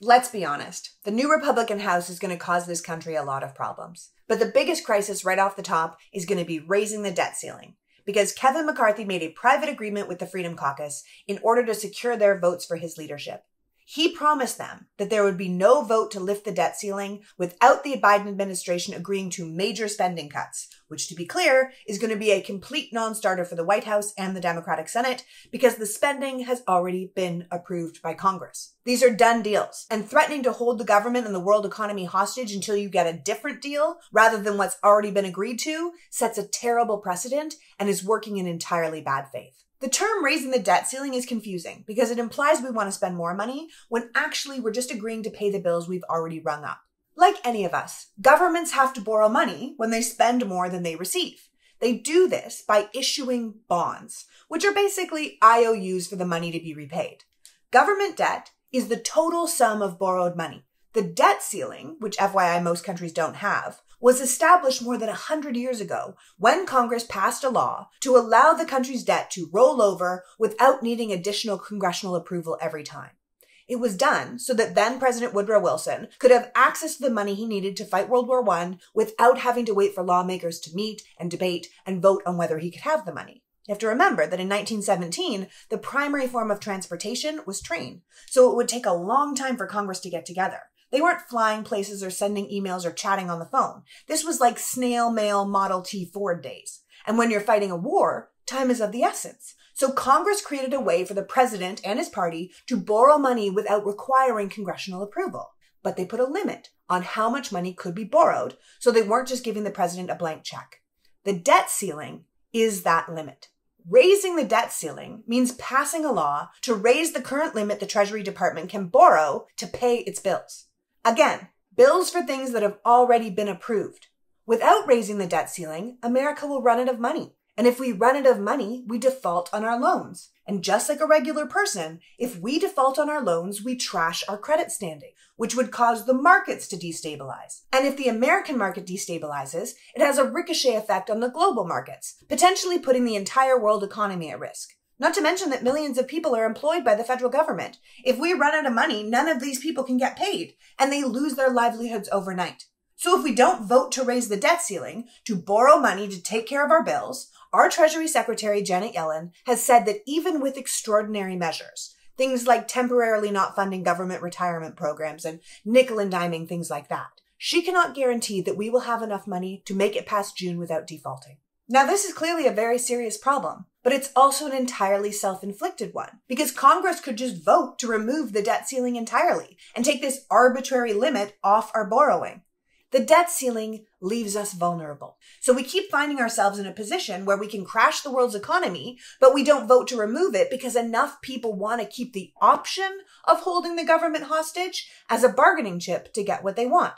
Let's be honest, the new Republican House is going to cause this country a lot of problems. But the biggest crisis right off the top is going to be raising the debt ceiling, because Kevin McCarthy made a private agreement with the Freedom Caucus in order to secure their votes for his leadership. He promised them that there would be no vote to lift the debt ceiling without the Biden administration agreeing to major spending cuts, which, to be clear, is going to be a complete non-starter for the White House and the Democratic Senate because the spending has already been approved by Congress. These are done deals, and threatening to hold the government and the world economy hostage until you get a different deal rather than what's already been agreed to sets a terrible precedent and is working in entirely bad faith. The term raising the debt ceiling is confusing because it implies we want to spend more money when actually we're just agreeing to pay the bills we've already rung up. Like any of us, governments have to borrow money when they spend more than they receive. They do this by issuing bonds, which are basically IOUs for the money to be repaid. Government debt is the total sum of borrowed money. The debt ceiling, which FYI most countries don't have, was established more than 100 years ago when Congress passed a law to allow the country's debt to roll over without needing additional congressional approval every time. It was done so that then President Woodrow Wilson could have access to the money he needed to fight World War I without having to wait for lawmakers to meet and debate and vote on whether he could have the money. You have to remember that in 1917, the primary form of transportation was train, so it would take a long time for Congress to get together. They weren't flying places or sending emails or chatting on the phone. This was like snail mail Model T Ford days. And when you're fighting a war, time is of the essence. So Congress created a way for the president and his party to borrow money without requiring congressional approval. But they put a limit on how much money could be borrowed, so they weren't just giving the president a blank check. The debt ceiling is that limit. Raising the debt ceiling means passing a law to raise the current limit the Treasury Department can borrow to pay its bills. Again, bills for things that have already been approved. Without raising the debt ceiling, America will run out of money. And if we run out of money, we default on our loans. And just like a regular person, if we default on our loans, we trash our credit standing, which would cause the markets to destabilize. And if the American market destabilizes, it has a ricochet effect on the global markets, potentially putting the entire world economy at risk. Not to mention that millions of people are employed by the federal government. If we run out of money, none of these people can get paid, and they lose their livelihoods overnight. So if we don't vote to raise the debt ceiling, to borrow money to take care of our bills, our Treasury Secretary Janet Yellen has said that even with extraordinary measures, things like temporarily not funding government retirement programs and nickel and diming things like that, she cannot guarantee that we will have enough money to make it past June without defaulting. Now, this is clearly a very serious problem, but it's also an entirely self-inflicted one, because Congress could just vote to remove the debt ceiling entirely and take this arbitrary limit off our borrowing. The debt ceiling leaves us vulnerable. So we keep finding ourselves in a position where we can crash the world's economy, but we don't vote to remove it because enough people want to keep the option of holding the government hostage as a bargaining chip to get what they want.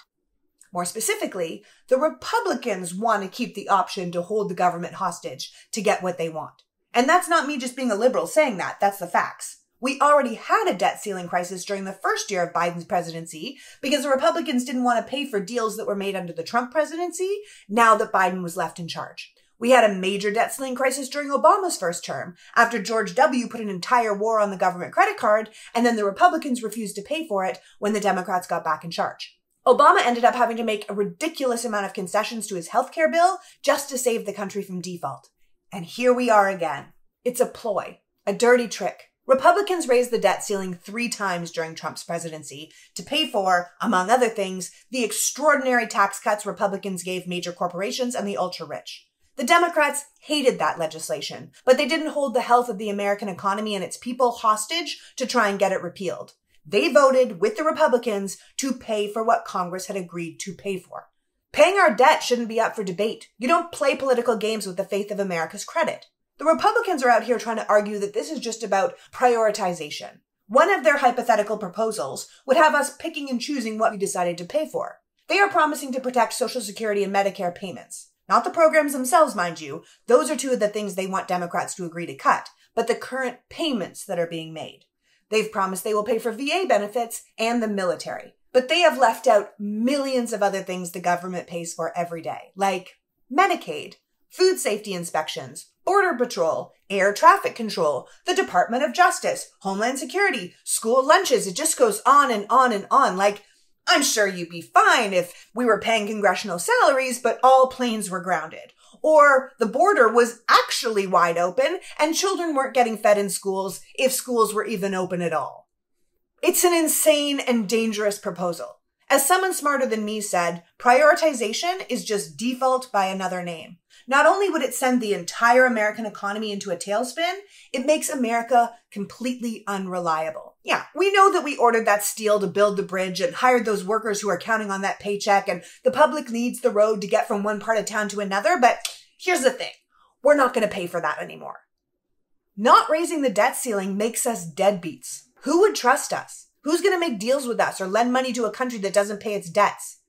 More specifically, the Republicans want to keep the option to hold the government hostage to get what they want. And that's not me just being a liberal saying that, that's the facts. We already had a debt ceiling crisis during the first year of Biden's presidency because the Republicans didn't want to pay for deals that were made under the Trump presidency now that Biden was left in charge. We had a major debt ceiling crisis during Obama's first term after George W. put an entire war on the government credit card and then the Republicans refused to pay for it when the Democrats got back in charge. Obama ended up having to make a ridiculous amount of concessions to his healthcare bill just to save the country from default. And here we are again. It's a ploy, a dirty trick. Republicans raised the debt ceiling 3 times during Trump's presidency to pay for, among other things, the extraordinary tax cuts Republicans gave major corporations and the ultra-rich. The Democrats hated that legislation, but they didn't hold the health of the American economy and its people hostage to try and get it repealed. They voted with the Republicans to pay for what Congress had agreed to pay for. Paying our debt shouldn't be up for debate. You don't play political games with the faith of America's credit. The Republicans are out here trying to argue that this is just about prioritization. One of their hypothetical proposals would have us picking and choosing what we decided to pay for. They are promising to protect Social Security and Medicare payments. Not the programs themselves, mind you. Those are 2 of the things they want Democrats to agree to cut, but the current payments that are being made. They've promised they will pay for VA benefits and the military, but they have left out millions of other things the government pays for every day, like Medicaid, food safety inspections, Border Patrol, Air Traffic Control, the Department of Justice, Homeland Security, school lunches. It just goes on and on and on. Like, I'm sure you'd be fine if we were paying congressional salaries, but all planes were grounded. Or the border was actually wide open and children weren't getting fed in schools if schools were even open at all. It's an insane and dangerous proposal. As someone smarter than me said, prioritization is just default by another name. Not only would it send the entire American economy into a tailspin, it makes America completely unreliable. Yeah, we know that we ordered that steel to build the bridge and hired those workers who are counting on that paycheck, and the public needs the road to get from one part of town to another, but here's the thing. We're not going to pay for that anymore. Not raising the debt ceiling makes us deadbeats. Who would trust us? Who's going to make deals with us or lend money to a country that doesn't pay its debts?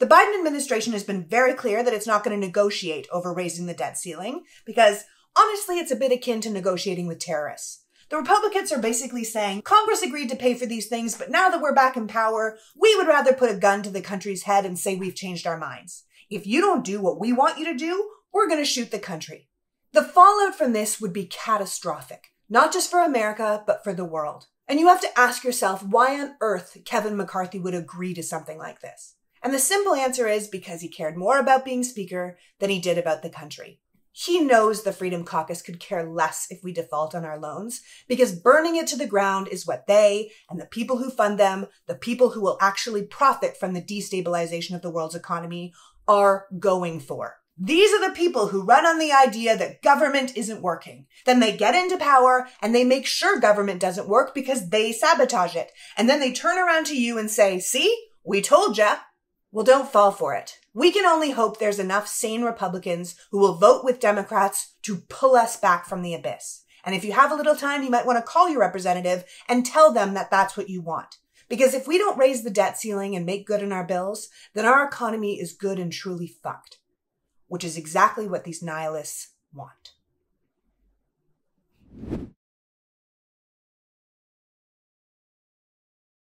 The Biden administration has been very clear that it's not going to negotiate over raising the debt ceiling because, honestly, it's a bit akin to negotiating with terrorists. The Republicans are basically saying, Congress agreed to pay for these things, but now that we're back in power, we would rather put a gun to the country's head and say we've changed our minds. If you don't do what we want you to do, we're going to shoot the country. The fallout from this would be catastrophic, not just for America, but for the world. And you have to ask yourself why on earth Kevin McCarthy would agree to something like this. And the simple answer is because he cared more about being speaker than he did about the country. He knows the Freedom Caucus could care less if we default on our loans, because burning it to the ground is what they and the people who fund them, the people who will actually profit from the destabilization of the world's economy, are going for. These are the people who run on the idea that government isn't working. Then they get into power and they make sure government doesn't work because they sabotage it. And then they turn around to you and say, see, we told ya. Well, don't fall for it. We can only hope there's enough sane Republicans who will vote with Democrats to pull us back from the abyss. And if you have a little time, you might want to call your representative and tell them that that's what you want. Because if we don't raise the debt ceiling and make good on our bills, then our economy is good and truly fucked, which is exactly what these nihilists want.